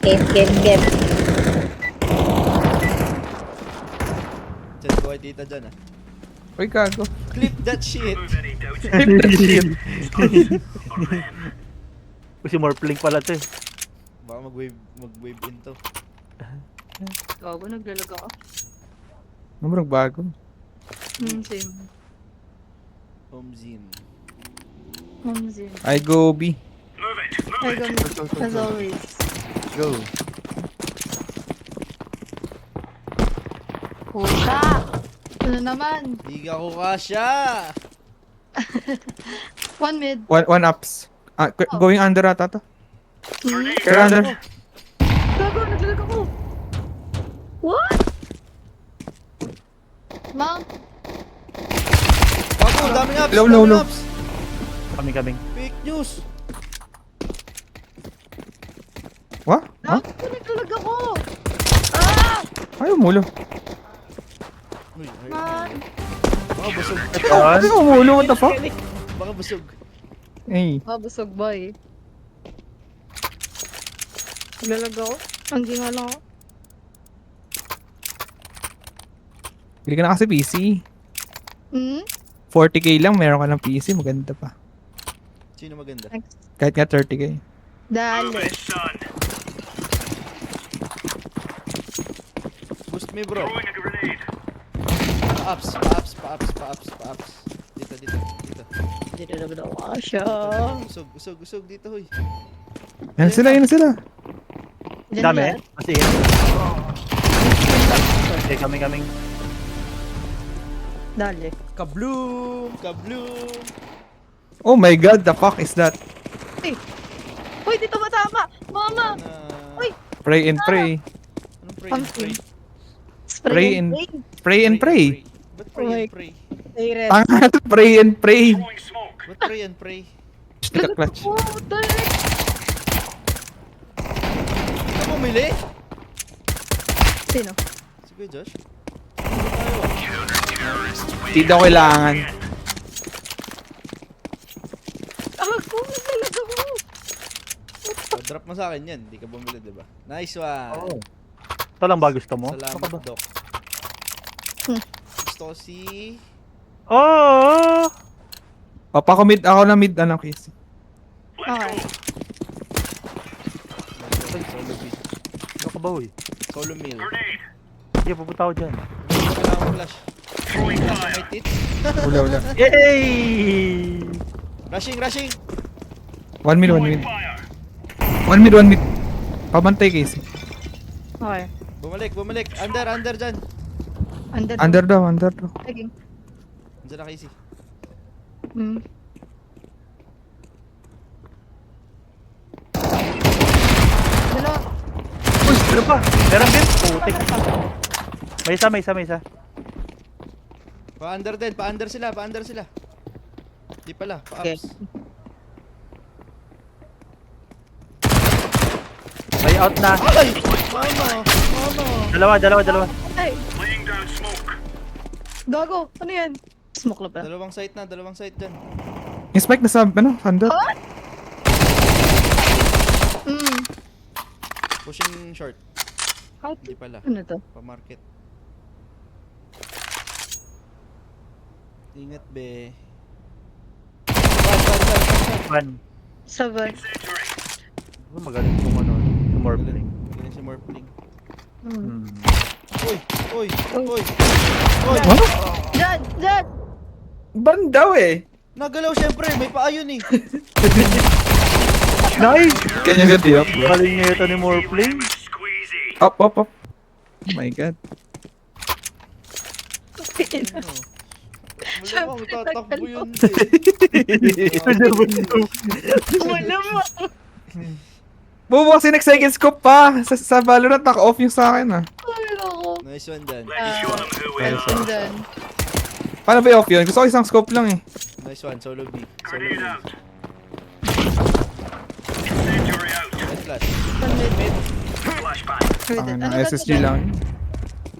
Game. Chat ko ay tita dyan ah. Uy, gago. Clip that shit. Kasi more blink pala to eh. Baka mag-wave in to. Gago, naglalag ako. Namurag bago. Same. Home zine. Homezin. I go B. I go as always. Go. Puta! Ano naman? Di ka ko kasya. One mid. One ups. Going under ata to. Pero under. Gago, naglalag ako. What? Mount. Bago, daming apps. Low. Daming apps. Kaming. Fake news. What? Huh? Gago, naglalag ako. Ah! Ayaw mulo. Uy, Man. baka busog. Ayaw mulo, what the fuck? Baka busog. Hey. Busog ba eh. Naglalag ako. Hindi nga lang ako. Bili ka na kasi PC. 40k lang, meron ka ng PC, maganda pa. Sino maganda? Kahit nga 30k. Dali. Boost me bro. Pa-ups. Dito. Dito na ba daw siya? Usog dito hoy. Yan na sila. Diyan Dami. yan. Kasi okay, kaming. Dali. Kabloom. Oh my god, the fuck is that? Uy, dito matama! Mama! Uy! Pray and pray. Anong pray and Pumpkin. pray? Pray and pray and pray. Ba't pray and pray? Pray. Tanga, pray and pray. Ba't pray and pray? Naka-clutch. Oh, dali! Ano bumili? Sino? Si Kuya Josh? Hindi daw kailangan. Ako, naglalag ako! Drop mo sa akin yan. Di ka bumili, diba? Nice one. Oh. Ito lang ba gusto mo? Salamat, Doc. Gusto ko si... Oh! Papakomid ako na mid, ano, Casey. Okay. Solo B. Ano ka ba, uy? Solo meal. Sige, pupunta ako dyan. Kailangan mo flash. Flash na may tit. Wala. Yay! Rushing! One mid. Pabantay, Casey. Okay. Bumalik. Under dyan. Under daw. Laging. Diyan na Casey. Dalawa. Uy, ano pa? Meron din? Putik. May isa. Pa-under din. Pa-under sila. Di pala. Okay. Pa-ups. May out na. Ay! Mama! Dalawa. Ay! Gago! Ano yan? Smoke lang ba? Dalawang site dyan. Yung spike na sa, under. Pushing short. How Di pala. Ano to? Pa-market. Ingat be. One. Sabay. Magaling kung ano. More blink. Galing si Morphling. Hmm. Uy! Ano? Dad! Bandaw eh. Nagalaw syempre, may paa yun eh. Nice! Kanya gati up. Galing niya ito ni Morphling. Up. Oh my god. Wala kang tatakbo yun Wala mo! Bubo kasi nag-second scope pa. Sa Valorant, naka-off yung sa akin ah. Ay, ako. Nice one dyan. And then, Paano ba i-off yun? Gusto ko isang scope lang eh. Nice one, solo B. Solo B. Nice flash. one mid. Ang SSG lang.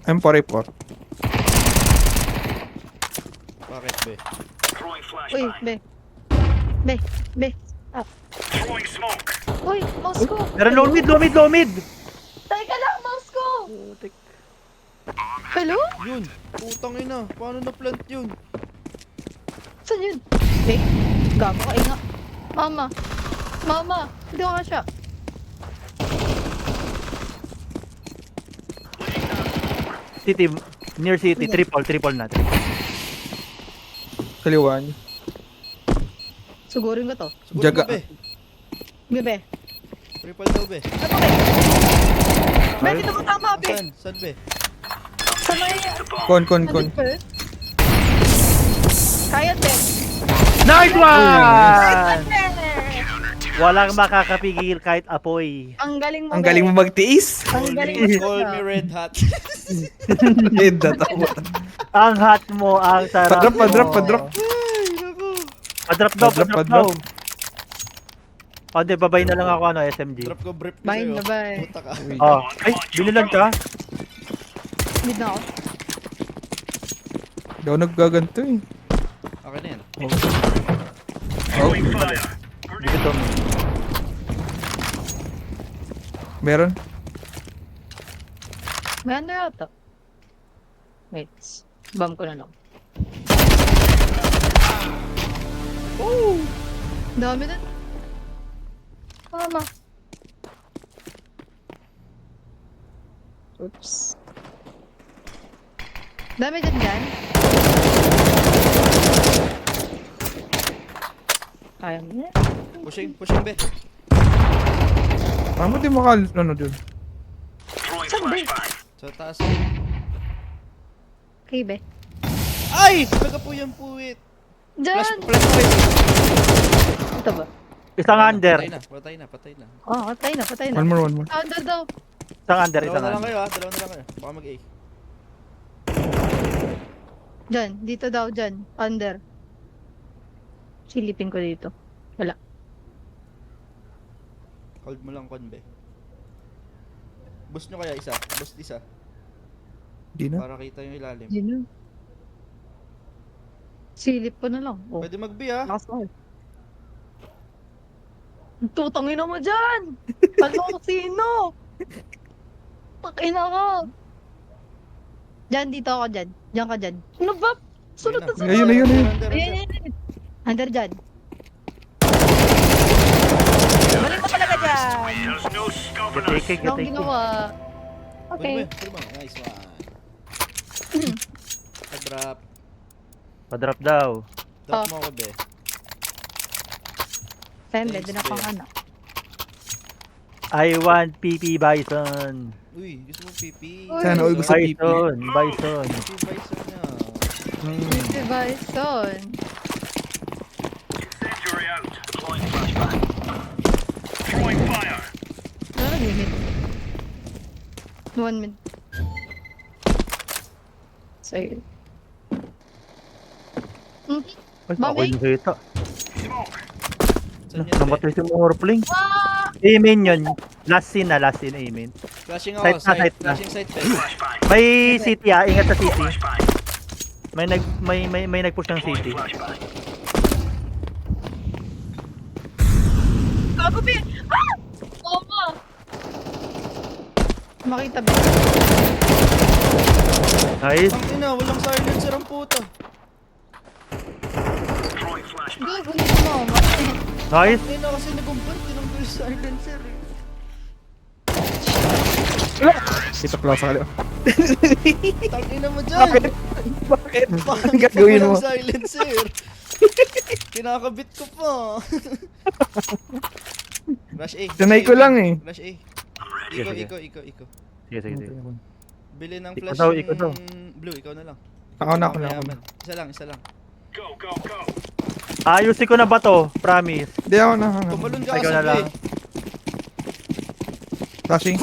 I'm for report. Bakit be? Uy, be. Up. Uy, mouse ko. Meron low mid, low mid, low mid. Teka lang, mouse ko. Putik. Hello? Yun. Putang ina. Paano na-plant yun? Saan yun? Okay. Gago ka, inga. Mama. Mama. Hindi ko nga siya. City, near city, triple na. Kaliwa niyo. Sugurin ko to. Siguro Jaga. mo, be. Bebe. Triple daw, be. Ano be? Be, dito ko tama, be. Saan? Saan, be? Sa may... Kon. Kaya, be. Nice one! Be. Walang makakapigil kahit apoy. Ang galing mo, Ang galing mo magtiis. Ang galing mo. Call me Red Hat. Red Hat ako. Ang hot mo, ang sarap mo. Padrop. Ay, naku. Padrop daw, Padrop, padrop padrop. daw. O, di, babay na lang ako, SMG. Drop ko brief ko Bye, sa'yo. bye-bye. Puta ka. Oh, ay, binilan ka? Mid na ako. Hindi ako naggaganto eh. Okay na yan. Oh, Dito. meron. May under ata. Wait. Bomb ko na lang. Oh! Dami na. Mama. Oops. Dami din dyan. Kaya mo na. Pushing, be. Paano di makal... Ano dun? Saan ba? Sa taas. Okay, be. Ay! Nagapuyang puwit. Flash, Dyan! flash, flash. Ito ba? Isang under. Patay na. Oh, patay na. One more. Under daw. Isang under, Dalawa isang na lang under. kayo, ha? Dalawa na lang kayo. Baka mag-A. Dyan, dito daw, dyan. Under. Silipin ko dito. Wala. Hold mo lang, Kon, be. Boost nyo kaya isa. Boost isa. Di na. Para kita yung ilalim. Dyan. Silip ko na lang. Oh, Pwede mag-B, ha? lakas mo. Tutangin mo dyan! Alam ko sino! Pakina ka! Dyan, dito ako dyan. Dyan ka dyan. Ano ba? Sunod na sunod! Ayun. Ayan. Under dyan. Balik mo talaga dyan! Gatake, Ano ang ginawa? Okay. Pwede mo. Nice one. Drop. Padrop daw. Drop Oh. mo ako, be. Pembe, Thanks, din ako be. ano. I want PP Bison. Uy, gusto mo pipi. Uy. Sana all gusto pipi. Bison. Pipi Bison na. Mr. Bison. Ano nag-limit? 1 minute. So, yun. Ay, Mami? ako yung hita. Saan yun, be? Namatay si Morpling. Amen yun. Last scene, amen. Flashing ako, Sight na, sight na. Flashing sight, be. May city ingat sa city. May nag-push ng city. Gago, Bi! Ah! Oma! Makita, Bi. Nice. Ang ina, walang silencer ang puta. Gago, hindi mo. Nice. Ang ina kasi nagumpan, tinanggal yung silencer eh. Dito close sa kaliwa. Tangina mo dyan. Bakit? Bakit Gagawin mo? walang silencer? Kinakabit ko pa. Rush A. Sanay ko lang eh. Rush A. Sige, sige. Iko. Sige, sige, sige. Bili ng Ikaw flash daw, yung ikaw daw. blue, ikaw na lang. Ako na. Mayaman. Isa lang. Ayusin ko na ba to? Promise. Hindi ako na. Tumalon ka Ikaw kasi na lang. Flashing.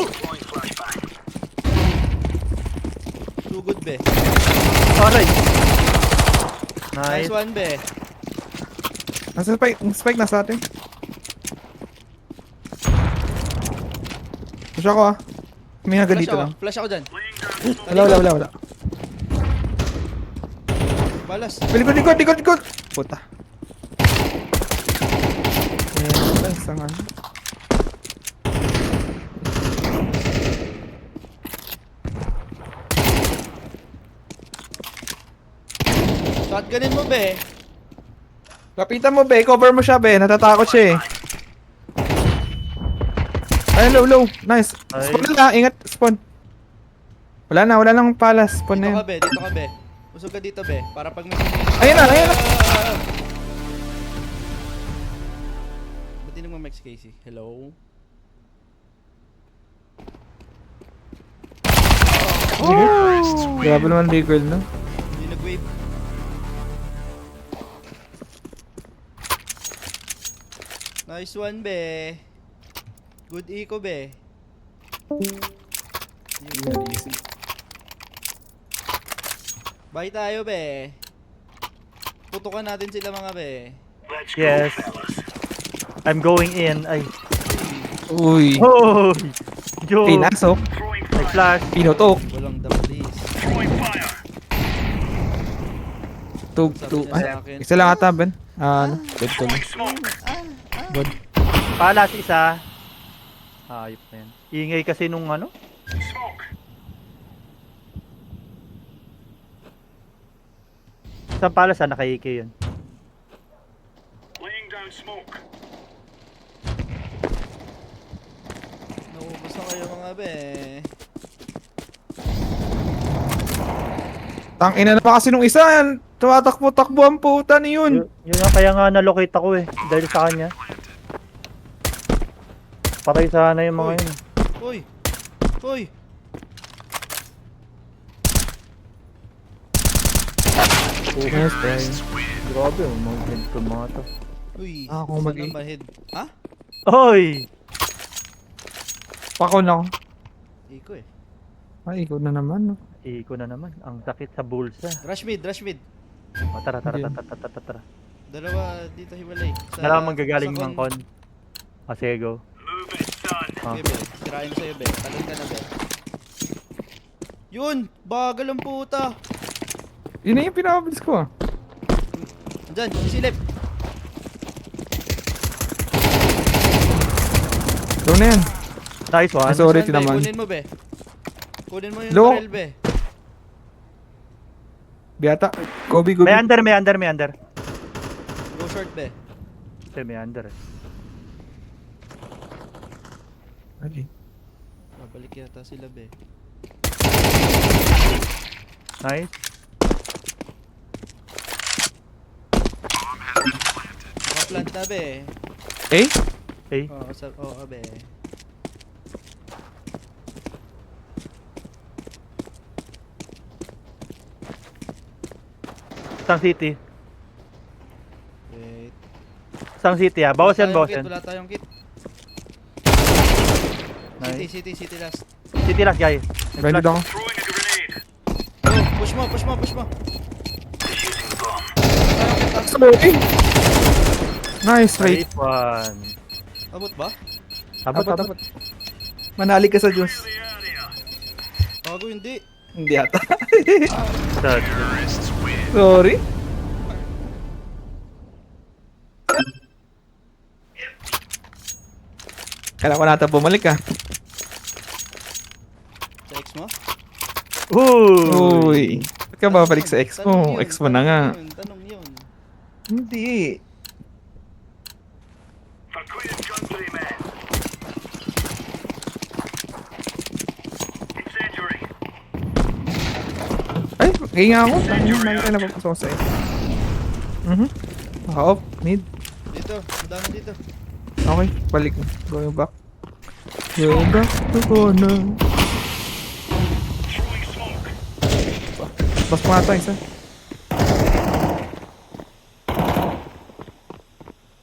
Too good, be. Alright. Nice Nice. one, be. Nasa spike nasa atin. Push ako ah. May haga dito lang. Flash ako dyan. Wala. Balas. Likod. Puta. Ayan, isang ano. Shotgunin mo, be. Kapitan mo, be. Cover mo siya, be. Natatakot siya, eh. Ay, low. Nice. Ay. Spawn na, ingat. Spawn. Wala nang palas. Spawn na Dito yun. ka, be. Dito ka, be. Usog ka dito, be. Para pag may... Ayun na. Ba't di nagmamax, Casey? Hello? Grabe naman recoil, no? Hindi nag-wave. Nice one, be. Good eco, be. Bye tayo, be. Putukan natin sila mga be. Yes. I'm going in. Ay. Uy. Oh! Yo! Pinasok. May flash. Pinutok. Walang the please. Tug. Sabi niya Ay, sa akin. isa lang ata, Ben. Ano? Dead ko lang. Bod. Palas isa. Ayop na yan. Ingay kasi nung ano. Isang palas naka-AK yun. Naubos na kayo mga be. Tangina na pa kasi nung isa yan. Tumatakbo-takbo ang puta ni yun. Yun nga, kaya nga na-locate ako eh. Dahil sa kanya. Patay sana yung mga yun. Uy! Uy! Yes, bro. Grabe, mga head ko mga to. Uy! Ako sana mag-i- ma-head. Ha? Oy! Pako na ako. Iko eh. Ay, ikaw na naman, no? Iko na naman. Ang sakit sa bulsa. Rush mid, rush mid. O, tara. Hindi. Dalawa dito hiwalay. Dalawa manggagaling sa ng kon. O, sige, go. Ah. Okay, be. Sirain sa'yo, be. Talon ka na, be. Yun! Bagal ang puta! Yun na yung pinakabilis ko, ah. Andyan, silip! Ito na yan. Nice one. Ay, sorry, Saan, be? tinaman. Kunin mo, be. Kunin mo yung Low. barrel, be. Biata. Gobi. May under. Go short, be. Okay, may under eh. Okay. Babalik yata sila, be. Nice. Nakaplant na, be. Eh? Okay. Oo, be. Sang City. Wait. Sang City ah. Bawas yan, bawas yan. Wala tayong kit. Nice. City last. City last guy. Ready ako. Go, push mo. Sorry. Nice, right. Nice one. Abot ba? Abot. Manali ka sa Diyos. Bago hindi. Hindi ata. Sad. Sorry. Kailangan ko nata bumalik, ah. Sa ex mo? Uy. Ba't ka babalik sa ex mo? Tanong yun, Ex mo na nga. Tanong yun. Hindi. Ay, kaya nga ako. Tangin, lagi ka napapasok sa ex. Naka-off. Mid. Dito, madami dito. Okay, balik na. Going back. Go back to corner. Bas pa nga ito, isa.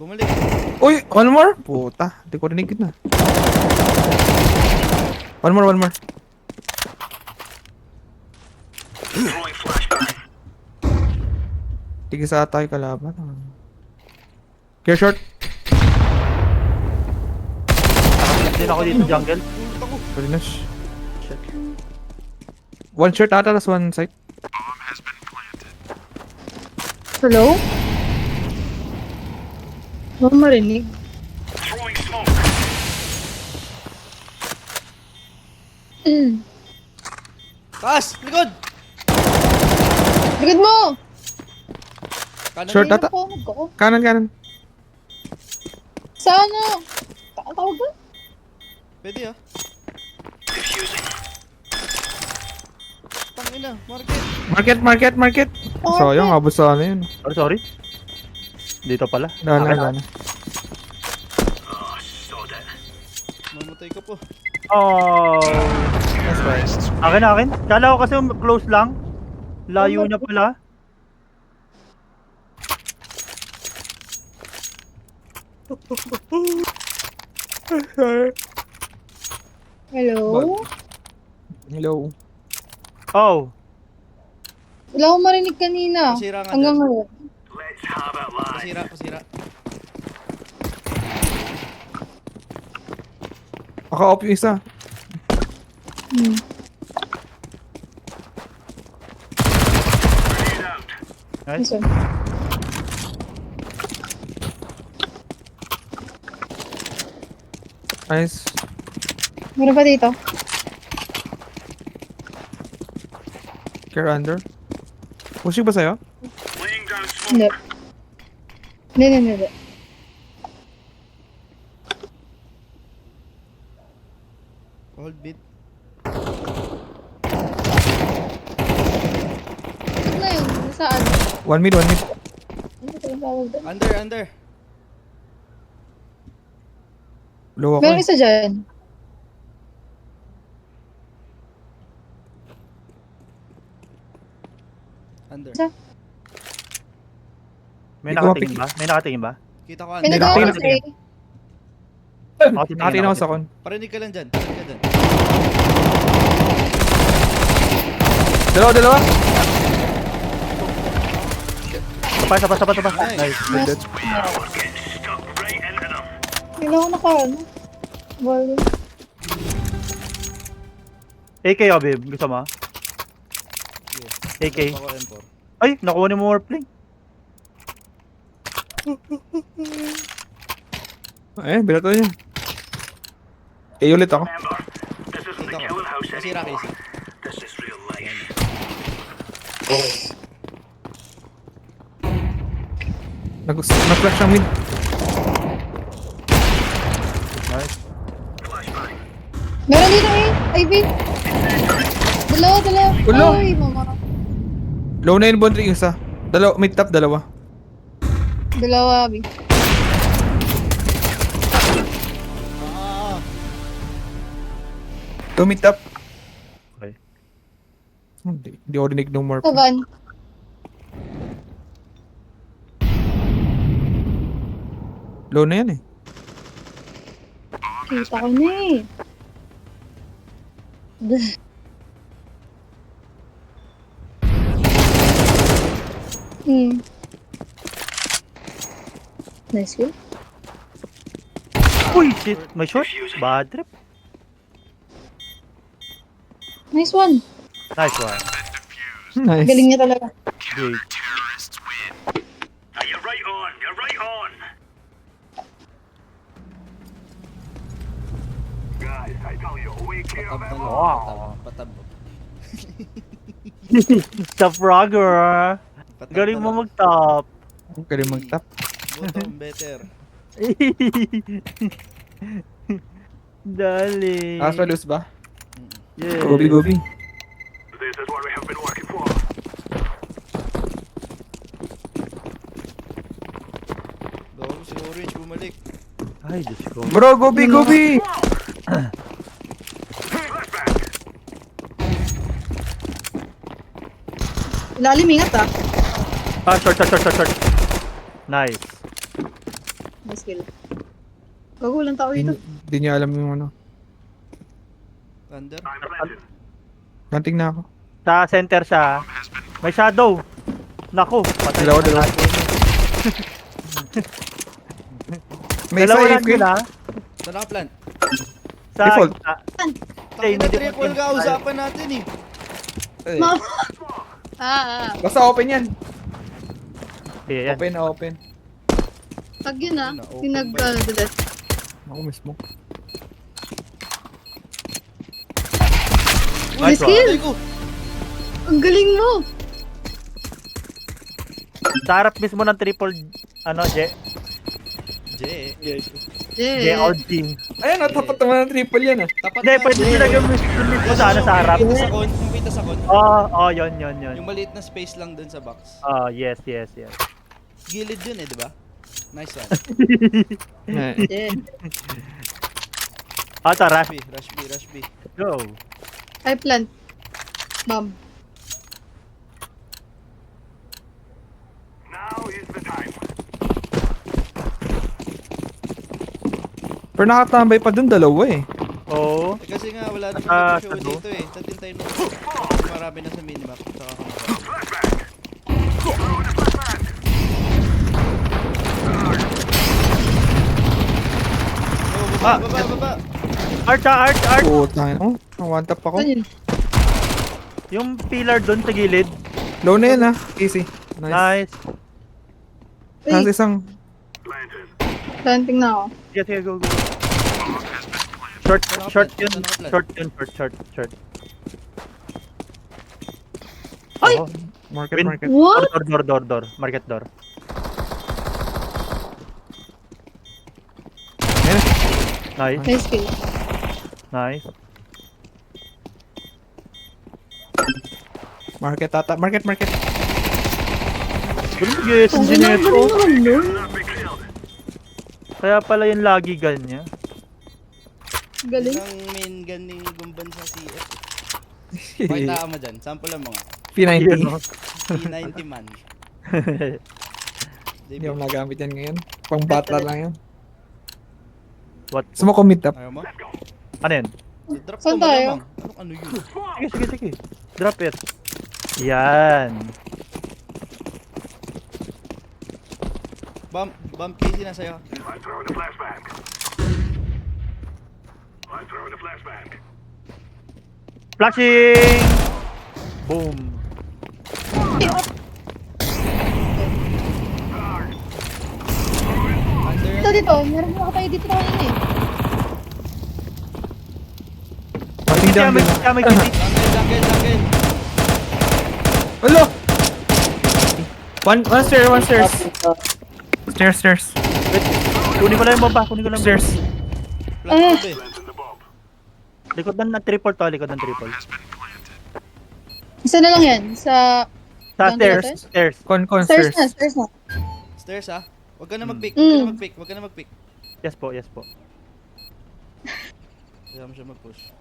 Bumalik. Uy, one more? Puta, hindi ko rinig na. One more. Tigil sa tayo kalaban. Clear short. Din ako dito jungle. Very nice. One short ata, tas one side. Hello? Huwag marinig. Taas! Likod! Likod mo! Kanan Short Ayun ata. po, mag-go. Kanan. Sa ano? Tawag ba? Pwede ah. Tangina, market. Market. Oh, Sayang, okay. abot sa ano yun. Sorry. Dito pala. Dala. Mamatay ka po. Oh. That's right. Akin. Kala ko kasi close lang. Layo niya pala. Hello? Hello. Oh. Wala akong marinig kanina. Pasira nga Hanggang dyan. ngayon. Pasira. Naka-off yung isa. Hmm. Nice. Listen. Nice. Meron pa dito? Care under. Pushing ba sa'yo? Hindi. Hindi. Hold bit. Ano na yun? Nasaan? One mid. Ano ba yung tawag doon? Under. Low ako. Meron isa dyan. Under. Isa. May Hindi ko nakatingin ba? Kita ko May under. nagawa Tingnan. kasi. Nakatingin ako sa kon. Parinig ka lang dyan. Dalawa. Sapa. Nice. Nice. Hindi ako naka ano. Ball. AK oh, babe. Gusto mo? AK. Drop ako M4. Ay, nakuha ni mo warpling. Binato niya. Ulit ako. Kita ko. Pasira Casey. Nag-flash ang mid. Nice. Meron dito Ivy. Dalawa. Ulo. Ay, mama. Low na yun, boundary yung isa. Mid top, dalawa. Dalawa, Ivy. Ah, Two mid top. Okay. Hindi ako rinig ng more. Taban. Low na yan eh. Kita ko na eh. Nice kill. Uy, shit. May shot? Bad trip. Nice one. Nice one. Nice. Galing niya talaga. Great. patab na lang. Wow. Patab. The frogger. Patab Galing na mo lang. mag-top. Galing mag-top. Bottom better. Dali. Asa loose ba? Yeah. Gobi. Gawa si Orange bumalik. Ay, Diyos ko. Bro, gobi! Lalim, ingat ah. Ah, short. Nice. Nice kill. Kagulang tao dito. Hindi niya alam yung ano. Under. Kanting na ako. Sa center siya. May shadow. Naku, patay. Dalawa. May isa Dalawa lang AFK. sila. Saan naka-plant? Sa Default. Takina triple ka usapan natin eh. Eh, Ma- Basta open yan. Yeah, yan. Open. Pag yun ah. Na-open Tinag ba yun? delet. Ako mismo. Nice one. kill! Ay ko. Ang galing mo! Sa harap mismo ng triple, J or G. Ayun, natapat naman ng triple yan ah. Tapat Hindi, na. pwede nilagyan mo mismo sa harap. Yung pita sa con, yung pita sa con. Yun. Yung maliit na space lang dun sa box. Yes. Gilid yun eh, di ba? Nice one. Yeah. Tara. Rush B. Go. I plant. Bomb. Pero nakatambay pa dun, dalawa eh. Oo. Kasi nga, wala naman Sa nag-show ano? dito eh. Tatin tayo nung marami na sa minimap. Saka baba. Art. Oo, tangin. Oh, one tap ako. Ano yun? Yung pillar doon sa gilid. Low na yan ah. Easy. Nice. Nice. Nasa Uy, isang... planting na ako. Sige, go. Short yun. Short. Ay! Oo. Market. What? Door. Market door. Ayan. Nice. Nice kill. Nice. Market tata. Market. Yes, Ang engineer galing ko. naman nun. Kaya pala yung lagi ganyan. Galing. Isang main gun ni Gumban sa CF. Pakita mo dyan. Sample lang mga. P90. Yun, no? P90 man. Hindi ako nagamit yan ngayon. Pang bata lang yan. What? Gusto mo commit up? Ayaw mo? Ano yun? Drop Saan ko tayo? malamang. Ano yun? Sige. Drop it. Yan. Bump Casey na sa'yo. Flashing! Boom. Under Dito. Meron mo tayo dito tayo eh. Pati dyan. May kitty. Jungle. Hello! One stairs. Stairs. Wait, kunin ko lang yung bomba. Stairs. Plant ko eh. Likod ng triple to. Isa na lang yan. Sa Sa Jungle stairs. Con stairs stairs. na. Stairs ah. Huwag ka na mag-pick. Mm. Huwag ka na mag-pick. Yes po. Kaya mo siya mag-push.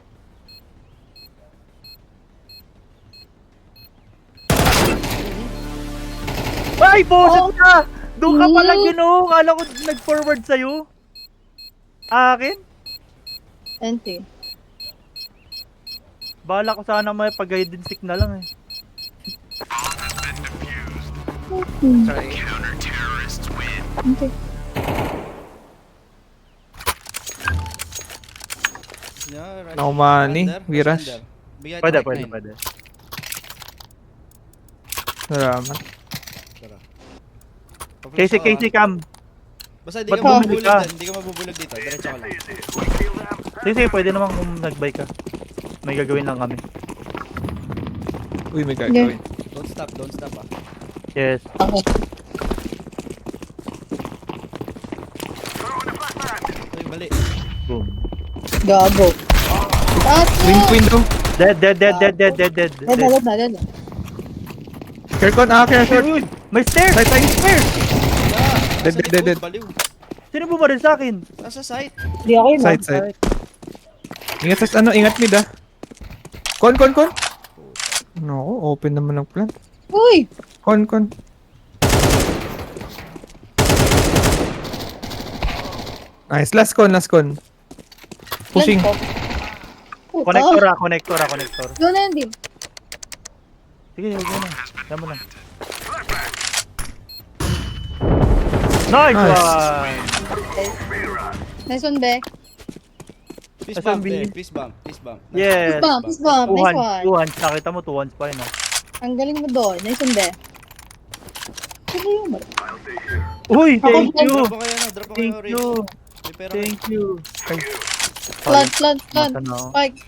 Ay, boset ka! Doon ka pala Mm. ginoo. Kala ko nag-forward sa'yo. Akin? NT. Bala ko sana may pag-guided stick na lang eh. Okay. Yeah, rush. No money. Under, We rush. under. Bigyan Pwede. tayo ng 9. Salamat. Tara. Casey cam. Basta hindi Ba't ka bumili mabubulag ka? dyan. Hindi ka mabubulag dito. Diretso ka lang. Sige, pwede naman kung nag-buy ka. May gagawin lang kami. Uy, may gagawin. Don't stop ah. Yes. Okay. Uy, mali. Boom. Gago. Taas Link window. Dead. Dead na. Care Uy, may stairs! Side. Yeah. Dead, Nasa dead. likod, baliw. Sino bumaril sa akin? Nasa site. Hindi ako yun. Side. Ingat sa ingat mid ah. Con. No, open naman ang plant. Uy! Con. Nice, last con. Pushing. Connector. Doon na yun, Dim. Sige, huwag mo na. Yan mo lang. Nice Nice. one! Nice one, Be. Peace Asan bump B? there. Peace bump. Yes! Peace bump. Nice one. 2 hands. Nakita mo 2 hands pa yun ah. Ang galing mo doon. Nice one, Be. Ano yung ba? Uy! Thank Ako, you! Drop mo kayo Thank Ray. you! May pera Thank you! Ay, Plant. mata na ako. Spike.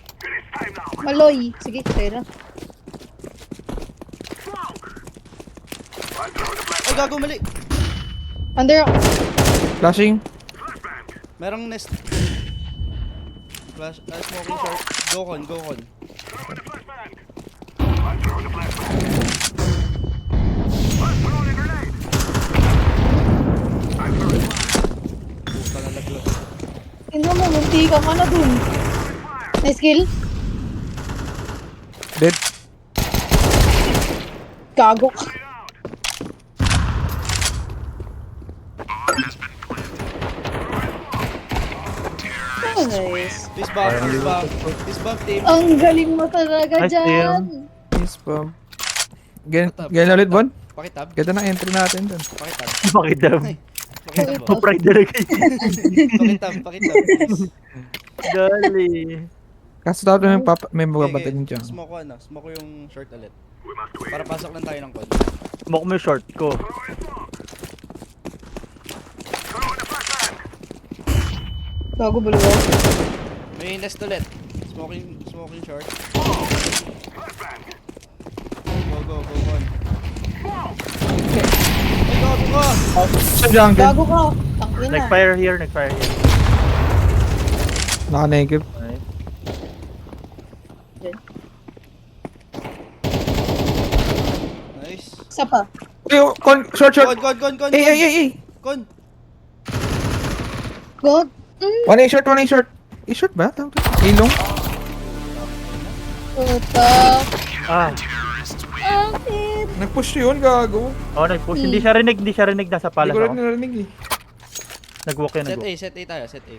Maloy. Sige, pera. gago, mali. Under. Flashing. Merong nest. Flash, smoking short. Go con, go con. Puta na laglag. Tingnan mo, munti ka na dun. Nice kill. Dead. Gago ka. Oh, nice. Peace bomb, peace bomb. Peace bomb, team. Ang galing mo talaga Nice dyan. Yes, bomb. Ganyan ulit, Bon. Pakitab, Ganda ng entry natin dun. pakitab. Pakidam. Pakitab, oh. Pride talaga Pakitab, pakitab. Dali. Kaso dapat may Okay, magbabatid okay. yung dyan. Smoke ko ano, smoke ko yung short ulit. Para pasok lang tayo ng code. Smoke mo yung short ko. Gago, baliwa. May nest ulit. Smoking short. Go, go, go on. Ay, gago ka! Sa jungle. Gago ka. Tangin na. Nag-fire here, nag-fire here. Naka-negative. Nice. Nice. Isa pa. Uy, oh, con, short. Con. Ay. Con. God. 1A short. A short ba? Ilong? Puta. Ah, Bakit? Nag-push yun, gago. oh, nag-push. Hindi siya rinig, nasa Hindi palas ko rin ako. narinig eh. Nag-walk yun, Set nag-walk. A, set A tayo, set A.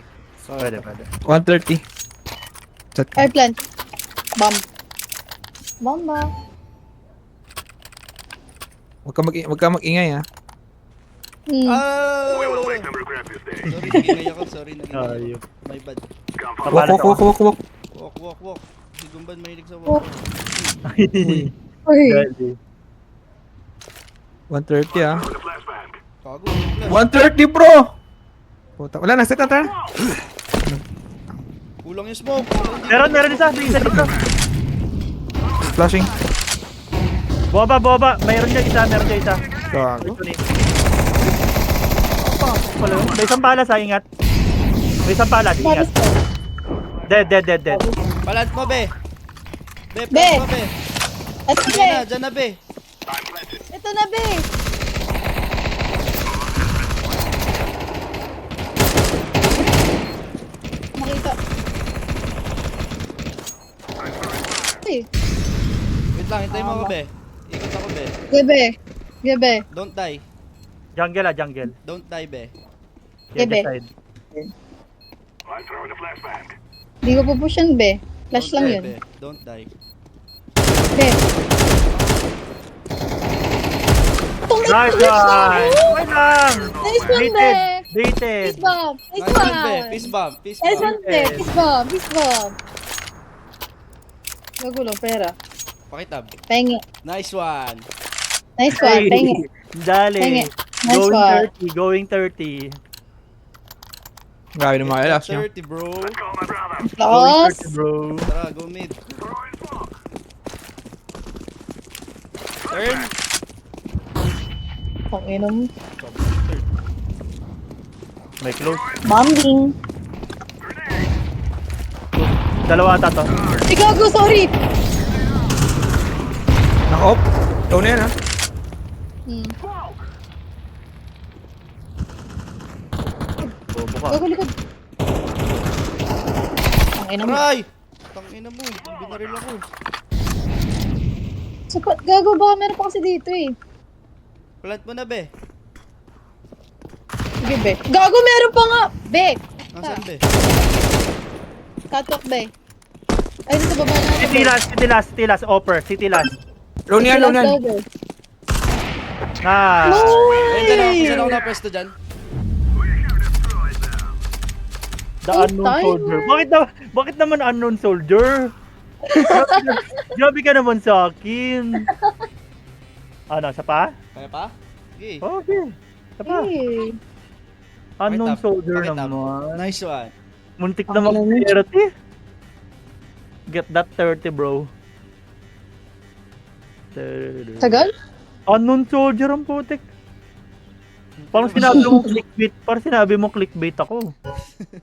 Pwede. 130. Set Fire plant. Bomb. Bomba. Huwag ka mag-ingay ah. Ah! Sorry, nagingay ako. Sorry, nagingay ako. Ayun. My bad. Papalas ako. Walk. Walk. Si Gumban mahilig sa walk. Uy. Dali. 130 ah. Kago, flash. 130 bro! Puta, wala na, set na tara. Kulang yung smoke. Meron isa dito. Flashing. Boba. Mayroon dyan isa. Gago. May isang palas ha, ingat. May isang palas, ingat. Tapos ko. Dead. Palant mo, be. Be, Be. plant mo, be. Ito Dyan na, be. dyan na, be. Ito na be. Makita. Uy. Wait lang, hintayin mo ako, be. Ikot ako, be. Gebe. Gebe. Don't die. Jungle. Don't die, be. Bebe. Side. Di ko pupusyan be. Flash Don't lang die, yun. be. Don't die. Be. Nice Flash lang one! ako. Wait lang! Nice one be. Baited! Peace bomb. Nice Nice one, be. one. Peace bomb. Peace Nice bomb. one be. Peace bomb. Peace bomb. Nagulang pera. Pakitab. Pahingi. Nice one. Nice one. Pahingi. Dali! Pahingi. Nice one. Going 30. Grabe na mga last niya. 30, bro. Going Lakas. 30, bro. Tara, go mid. Turn. Pang-inom. May close. Bombing. Dalawa ata to. Gago, sorry. Naka-off. Ikaw na yan ah. Bobo ka. Gago, likod. Pang-inom. Aray! Tangina mo. Binaril ako. Sapat, gago ba? Meron pa kasi dito eh. Plant mo na, be. Sige, be. Gago, meron pa nga! Be! Nasaan, be? Catwalk, be. Ay, dito baba na. City last, offer. City last. Loan yan. Ah. Ayun, dyan ako na pwesto dyan. The unknown tayo. soldier. Bakit naman unknown soldier? Grabe ka naman sa akin. Ano, sa pa? Kaya pa? Sige. Okay. Sa pa. Hey. Unknown Pakitap. soldier Pakitap. naman. Nice one. Muntik na mag-30. Get that 30, bro. Tagal? Unknown soldier ang putik. Parang sinabi mo clickbait ako.